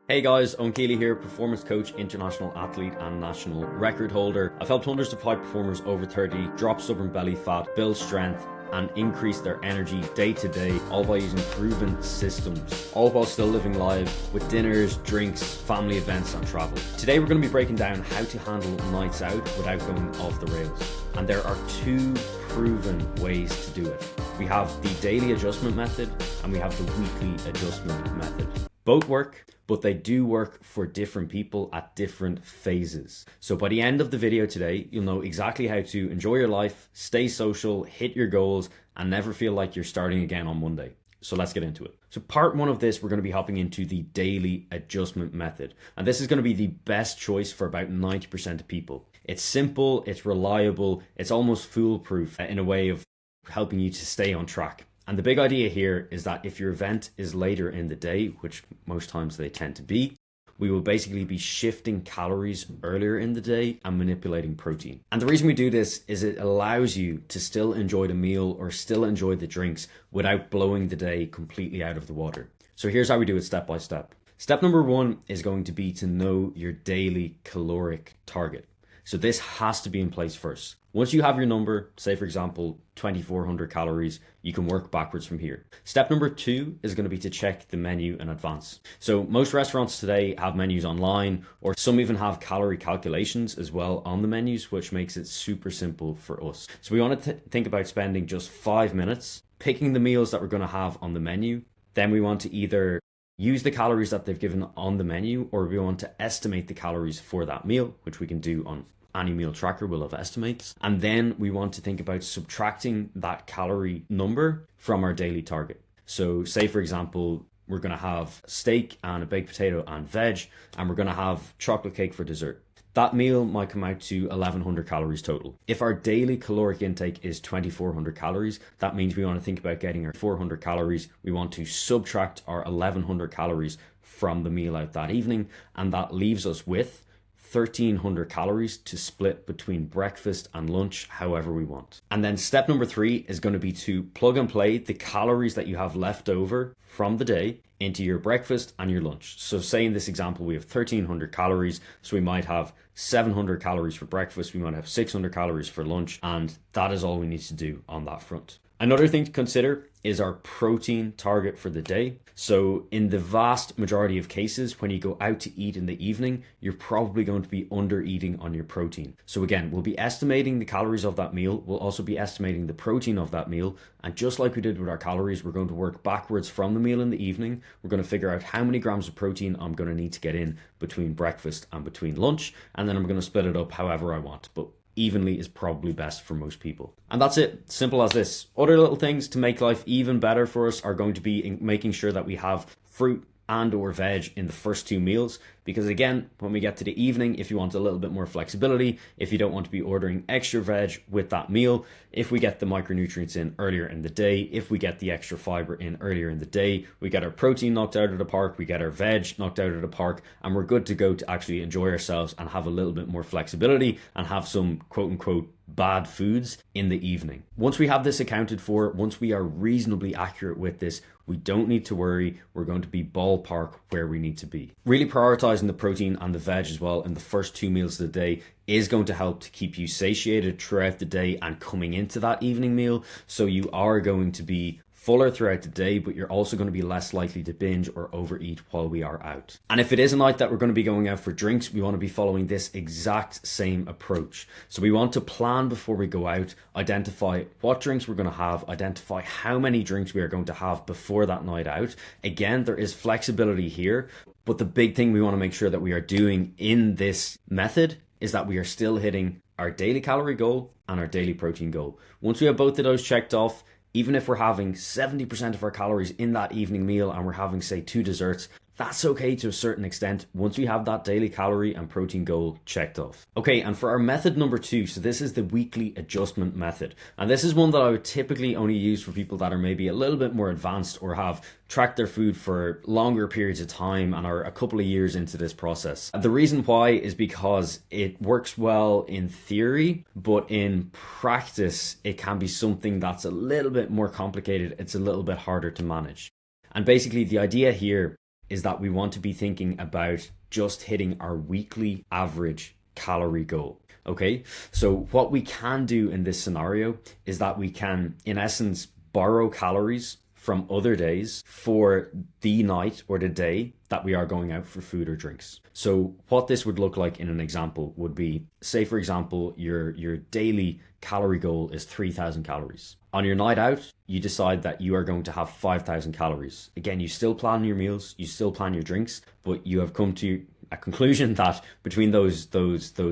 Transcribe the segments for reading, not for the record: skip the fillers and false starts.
Hey guys, Owen Keeley here, performance coach, international athlete and national record holder. I've helped hundreds of high performers over 30 drop stubborn belly fat, build strength and increase their energy day to day, all by using proven systems, all while still living lives with dinners, drinks, family events and travel. Today we're going to be breaking down how to handle nights out without going off the rails. And there are two proven ways to do it. We have the daily adjustment method and we have the weekly adjustment method. Both work, but they do work for different people at different phases. So by the end of the video today, you'll know exactly how to enjoy your life, stay social, hit your goals, and never feel like you're starting again on Monday. So let's get into it. So part one of this, we're going to be hopping into the daily adjustment method. And this is going to be the best choice for about 90% of people. It's simple, it's reliable, it's almost foolproof in a way of helping you to stay on track. And the big idea here is that if your event is later in the day, which most times they tend to be, we will basically be shifting calories earlier in the day and manipulating protein. And the reason we do this is it allows you to still enjoy the meal or still enjoy the drinks without blowing the day completely out of the water. So here's how we do it step by step. Step number one is going to be to know your daily caloric target. So this has to be in place first. Once you have your number, say for example, 2,400 calories, you can work backwards from here. Step number two is going to be to check the menu in advance. So most restaurants today have menus online, or some even have calorie calculations as well on the menus, which makes it super simple for us. So we want to think about spending just 5 minutes picking the meals that we're going to have on the menu. Then we want to either use the calories that they've given on the menu, or we want to estimate the calories for that meal, which we can do on any meal tracker will have estimates. And then we want to think about subtracting that calorie number from our daily target. So say for example, we're going to have steak and a baked potato and veg, and we're going to have chocolate cake for dessert. That meal might come out to 1,100 calories total. If our daily caloric intake is 2,400 calories, that means we want to think about getting our 400 calories. We want to subtract our 1,100 calories from the meal out that evening, and that leaves us with 1,300 calories to split between breakfast and lunch however we want. And then step number three is going to be to plug and play the calories that you have left over from the day into your breakfast and your lunch. So say in this example, we have 1,300 calories. So we might have 700 calories for breakfast. We might have 600 calories for lunch. And that is all we need to do on that front. Another thing to consider is our protein target for the day. So in the vast majority of cases, when you go out to eat in the evening, you're probably going to be under eating on your protein. So again, we'll be estimating the calories of that meal. We'll also be estimating the protein of that meal. And just like we did with our calories, we're going to work backwards from the meal in the evening. We're going to figure out how many grams of protein I'm going to need to get in between breakfast and between lunch. And then I'm going to split it up however I want. But evenly is probably best for most people. And that's it. Simple as this. Other little things to make life even better for us are going to be making sure that we have fruit and or veg in the first two meals, because again, when we get to the evening, if you want a little bit more flexibility, if you don't want to be ordering extra veg with that meal, if we get the micronutrients in earlier in the day, if we get the extra fiber in earlier in the day, we get our protein knocked out of the park, we get our veg knocked out of the park, and we're good to go to actually enjoy ourselves and have a little bit more flexibility and have some quote unquote bad foods in the evening. Once we have this accounted for, once we are reasonably accurate with this, we don't need to worry. We're going to be ballpark where we need to be. Really prioritizing the protein and the veg as well in the first two meals of the day is going to help to keep you satiated throughout the day and coming into that evening meal. So you are going to be fuller throughout the day, but you're also going to be less likely to binge or overeat while we are out. And if it is a night that we're going to be going out for drinks, we want to be following this exact same approach. So we want to plan before we go out, identify what drinks we're going to have, identify how many drinks we are going to have before that night out. Again, there is flexibility here, but the big thing we want to make sure that we are doing in this method is that we are still hitting our daily calorie goal and our daily protein goal. Once we have both of those checked off, even if we're having 70% of our calories in that evening meal and we're having, say, 2 desserts, that's okay to a certain extent once we have that daily calorie and protein goal checked off. Okay, and for our method number 2, so this is the weekly adjustment method. And this is one that I would typically only use for people that are maybe a little bit more advanced or have tracked their food for longer periods of time and are a couple of years into this process. The reason why is because it works well in theory, but in practice, it can be something that's a little bit more complicated. It's a little bit harder to manage. And basically the idea here is that we want to be thinking about just hitting our weekly average calorie goal. Okay, so what we can do in this scenario is that we can, in essence, borrow calories from other days for the night or the day that we are going out for food or drinks. So what this would look like in an example would be, say for example, your daily calorie goal is 3,000 calories. On your night out, you decide that you are going to have 5,000 calories. Again, you still plan your meals, you still plan your drinks, but you have come to a conclusion that between those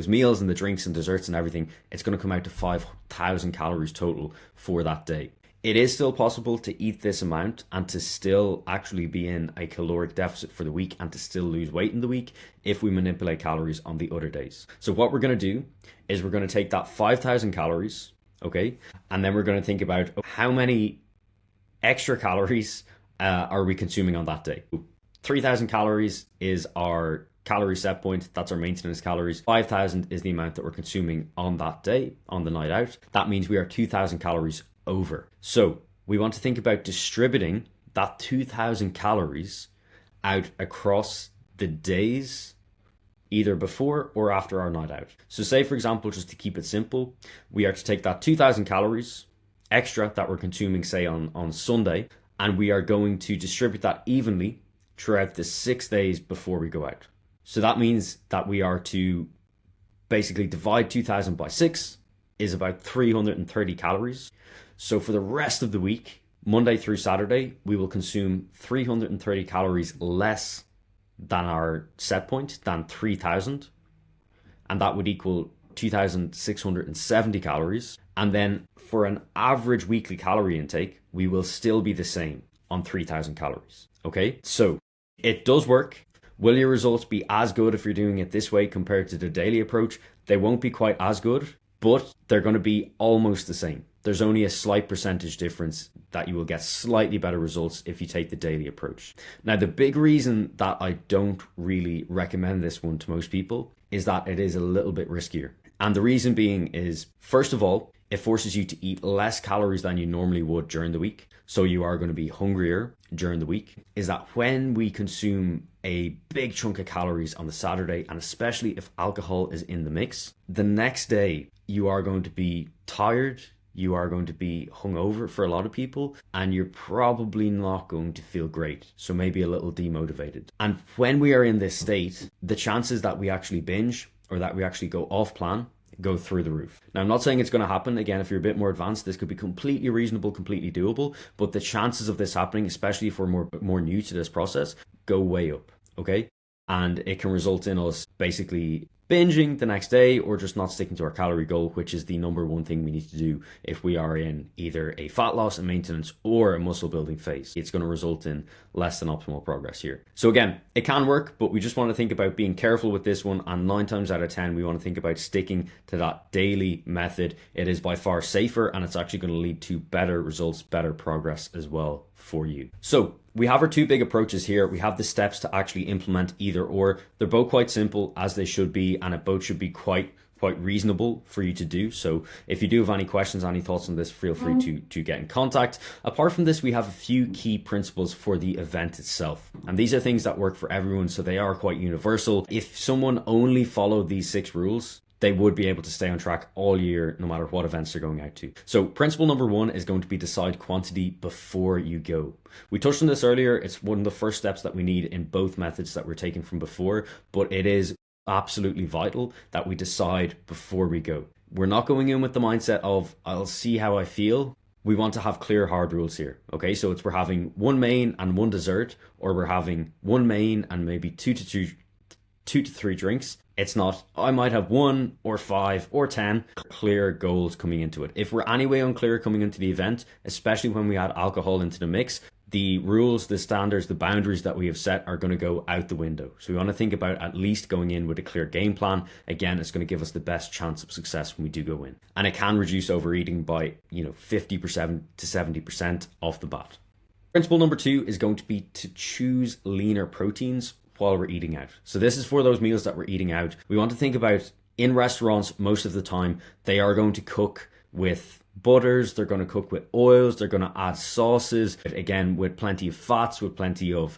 meals and the drinks and desserts and everything, it's going to come out to 5,000 calories total for that day. It is still possible to eat this amount and to still actually be in a caloric deficit for the week and to still lose weight in the week if we manipulate calories on the other days. So what we're going to do is we're going to take that 5,000 calories, okay, and then we're going to think about how many extra calories are we consuming on that day. 3,000 calories is our calorie set point. That's our maintenance calories. 5,000 is the amount that we're consuming on that day, on the night out. That means we are 2,000 calories over. So we want to think about distributing that 2,000 calories out across the days, either before or after our night out. So say, for example, just to keep it simple, we are to take that 2,000 calories extra that we're consuming, say on Sunday, and we are going to distribute that evenly throughout the 6 days before we go out. So that means that we are to basically divide 2,000 by 6 is about 330 calories. So for the rest of the week, Monday through Saturday, we will consume 330 calories less than our set point, than 3,000. And that would equal 2,670 calories. And then for an average weekly calorie intake, we will still be the same on 3,000 calories. Okay, so it does work. Will your results be as good if you're doing it this way compared to the daily approach? They won't be quite as good, but they're going to be almost the same. There's only a slight percentage difference that you will get slightly better results if you take the daily approach. Now, the big reason that I don't really recommend this one to most people is that it is a little bit riskier. And the reason being is, first of all, it forces you to eat less calories than you normally would during the week. So you are going to be hungrier during the week. Is that when we consume a big chunk of calories on the Saturday, and especially if alcohol is in the mix, the next day you are going to be tired, you are going to be hungover for a lot of people, and you're probably not going to feel great. So maybe a little demotivated. And when we are in this state, the chances that we actually binge or that we actually go off plan go through the roof. Now, I'm not saying it's going to happen. Again, if you're a bit more advanced, this could be completely reasonable, completely doable, but the chances of this happening, especially if we're more new to this process, go way up, okay? And it can result in us basically binging the next day or just not sticking to our calorie goal, which is the number one thing we need to do if we are in either a fat loss and maintenance or a muscle building phase. It's going to result in less than optimal progress here. So again, it can work, but we just want to think about being careful with this one. And 9 times out of 10, we want to think about sticking to that daily method. It is by far safer, and it's actually going to lead to better results, better progress as well for you. So we have our 2 big approaches here. We have the steps to actually implement either or. They're both quite simple, as they should be, and it both should be quite reasonable for you to do. So if you do have any questions, any thoughts on this, feel free to get in contact. Apart from this, we have a few key principles for the event itself. And these are things that work for everyone, so they are quite universal. If someone only followed these 6 rules, they would be able to stay on track all year, no matter what events they're going out to. So principle number 1 is going to be decide quantity before you go. We touched on this earlier. It's one of the first steps that we need in both methods that we're taking from before, but it is absolutely vital that we decide before we go. We're not going in with the mindset of, I'll see how I feel. We want to have clear hard rules here. Okay, so we're having 1 main and 1 dessert, or we're having 1 main and maybe 2 to 3 drinks. It's not, I might have 1 or 5 or 10 clear goals coming into it. If we're anyway unclear coming into the event, especially when we add alcohol into the mix, the rules, the standards, the boundaries that we have set are going to go out the window. So we want to think about at least going in with a clear game plan. Again, it's going to give us the best chance of success when we do go in. And it can reduce overeating by, 50% to 70% off the bat. Principle number 2 is going to be to choose leaner proteins while we're eating out. So this is for those meals that we're eating out. We want to think about, in restaurants, most of the time, they are going to cook with butters, they're going to cook with oils, they're going to add sauces, again, with plenty of fats, with plenty of,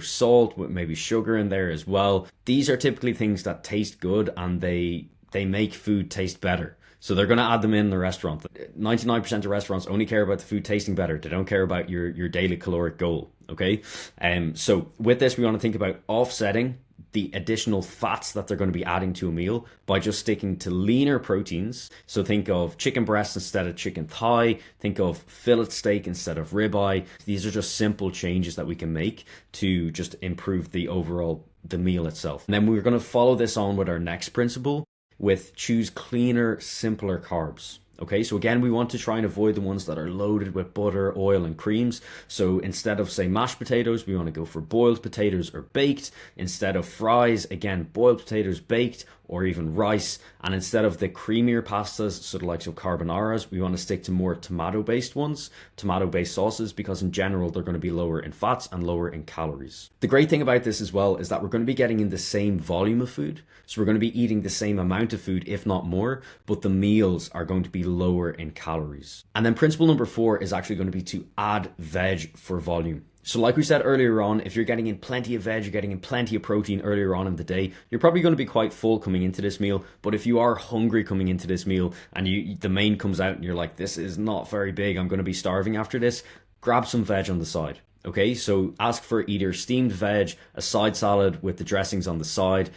salt, with maybe sugar in there as well. These are typically things that taste good, and they make food taste better. So they're going to add them in the restaurant. 99% of restaurants only care about the food tasting better. They don't care about your daily caloric goal, okay? So with this, we want to think about offsetting the additional fats that they're going to be adding to a meal by just sticking to leaner proteins. So think of chicken breast instead of chicken thigh. Think of fillet steak instead of ribeye. These are just simple changes that we can make to just improve the meal itself. And then we're going to follow this on with our next principle, with choose cleaner, simpler carbs. Okay, so again, we want to try and avoid the ones that are loaded with butter, oil, and creams. So instead of, say, mashed potatoes, we want to go for boiled potatoes or baked. Instead of fries, again, boiled potatoes, baked, or even rice. And instead of the creamier pastas, so the likes of carbonaras, we want to stick to more tomato-based ones, tomato-based sauces, because in general, they're going to be lower in fats and lower in calories. The great thing about this as well is that we're going to be getting in the same volume of food. So we're going to be eating the same amount of food, if not more, but the meals are going to be lower in calories. And then principle number 4 is actually going to be to add veg for volume. So like we said earlier on, if you're getting in plenty of veg, you're getting in plenty of protein earlier on in the day, you're probably going to be quite full coming into this meal. But if you are hungry coming into this meal and the main comes out and you're like, this is not very big, I'm going to be starving after this, grab some veg on the side. Okay, so ask for either steamed veg, a side salad with the dressings on the side,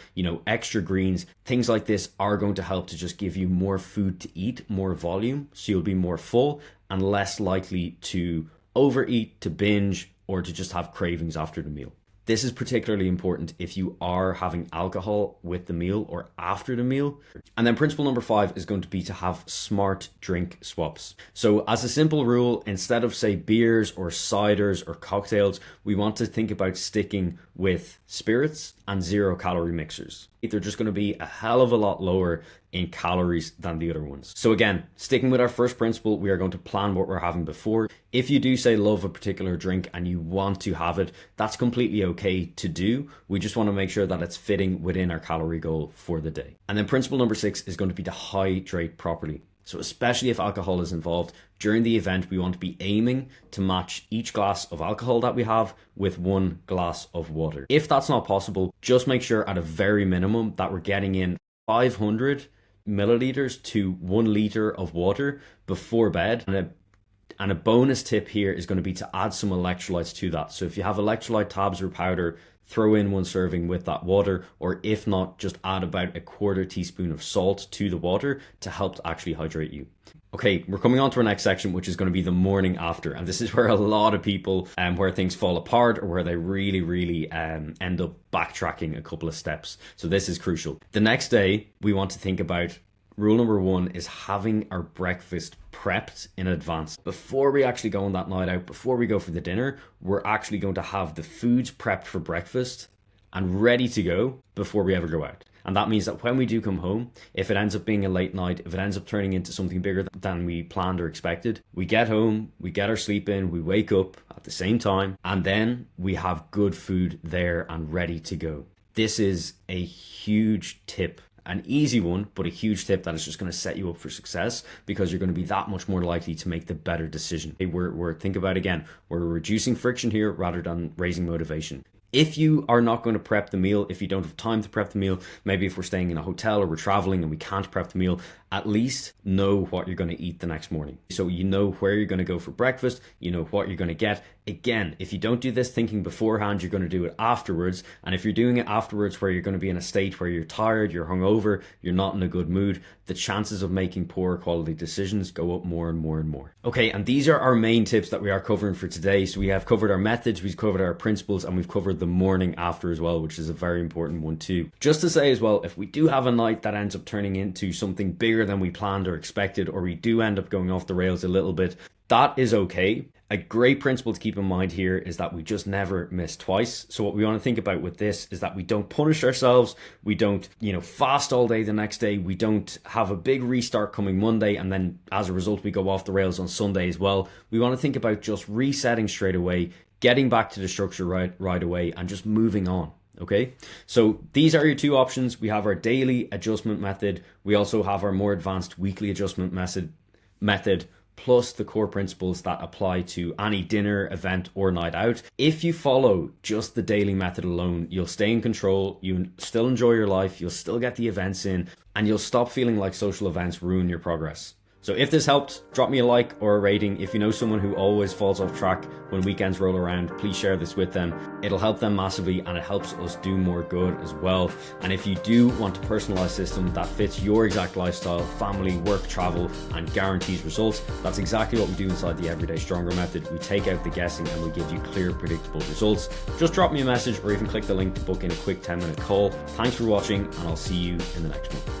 extra greens. Things like this are going to help to just give you more food to eat, more volume, so you'll be more full and less likely to overeat, to binge, or to just have cravings after the meal. This is particularly important if you are having alcohol with the meal or after the meal. And then principle number 5 is going to be to have smart drink swaps. So as a simple rule, instead of, say, beers or ciders or cocktails, we want to think about sticking with spirits and 0-calorie mixers. They're just going to be a hell of a lot lower in calories than the other ones. So again, sticking with our first principle, we are going to plan what we're having before. If you do, say, love a particular drink and you want to have it, that's completely okay to do. We just want to make sure that it's fitting within our calorie goal for the day. And then principle number 6 is going to be to hydrate properly. So especially if alcohol is involved, during the event, we want to be aiming to match each glass of alcohol that we have with 1 glass of water. If that's not possible, just make sure at a very minimum that we're getting in 500 milliliters to 1 liter of water before bed. And a bonus tip here is going to be to add some electrolytes to that. So if you have electrolyte tabs or powder, throw in 1 serving with that water, or if not, just add about 1/4 teaspoon of salt to the water to help to actually hydrate you. Okay, we're coming on to our next section, which is going to be the morning after. And this is where a lot of people, where things fall apart or where they really end up backtracking a couple of steps. So this is crucial. The next day, we want to think about rule number 1 is having our breakfast prepped in advance. Before we actually go on that night out, before we go for the dinner, we're actually going to have the foods prepped for breakfast and ready to go before we ever go out. And that means that when we do come home, if it ends up being a late night, if it ends up turning into something bigger than we planned or expected, we get home, we get our sleep in, we wake up at the same time, and then we have good food there and ready to go. This is a huge tip. An easy one, but a huge tip that is just going to set you up for success, because you're going to be that much more likely to make the better decision. Think about, again, we're reducing friction here rather than raising motivation. If you are not going to prep the meal, if you don't have time to prep the meal, maybe if we're staying in a hotel or we're traveling and we can't prep the meal, at least know what you're going to eat the next morning. So you know where you're going to go for breakfast, you know what you're going to get. Again, if you don't do this thinking beforehand, you're going to do it afterwards. And if you're doing it afterwards where you're going to be in a state where you're tired, you're hungover, you're not in a good mood, the chances of making poor quality decisions go up more and more and more. Okay, and these are our main tips that we are covering for today. So we have covered our methods, we've covered our principles, and we've covered the morning after as well, which is a very important one too. Just to say as well, if we do have a night that ends up turning into something bigger than we planned or expected, or we do end up going off the rails a little bit, that is okay. A great principle to keep in mind here is that we just never miss twice. So what we want to think about with this is that we don't punish ourselves. We don't, fast all day the next day. We don't have a big restart coming Monday, and then as a result, we go off the rails on Sunday as well. We want to think about just resetting straight away, getting back to the structure right away, and just moving on. Okay, so these are your 2 options. We have our daily adjustment method. We also have our more advanced weekly adjustment method plus the core principles that apply to any dinner, event, or night out. If you follow just the daily method alone, you'll stay in control, you still enjoy your life, you'll still get the events in, and you'll stop feeling like social events ruin your progress. So if this helped, drop me a like or a rating. If you know someone who always falls off track when weekends roll around, please share this with them. It'll help them massively, and it helps us do more good as well. And if you do want a personalized system that fits your exact lifestyle, family, work, travel, and guarantees results, that's exactly what we do inside the Everyday Stronger method. We take out the guessing and we give you clear, predictable results. Just drop me a message or even click the link to book in a quick 10-minute call. Thanks for watching, and I'll see you in the next one.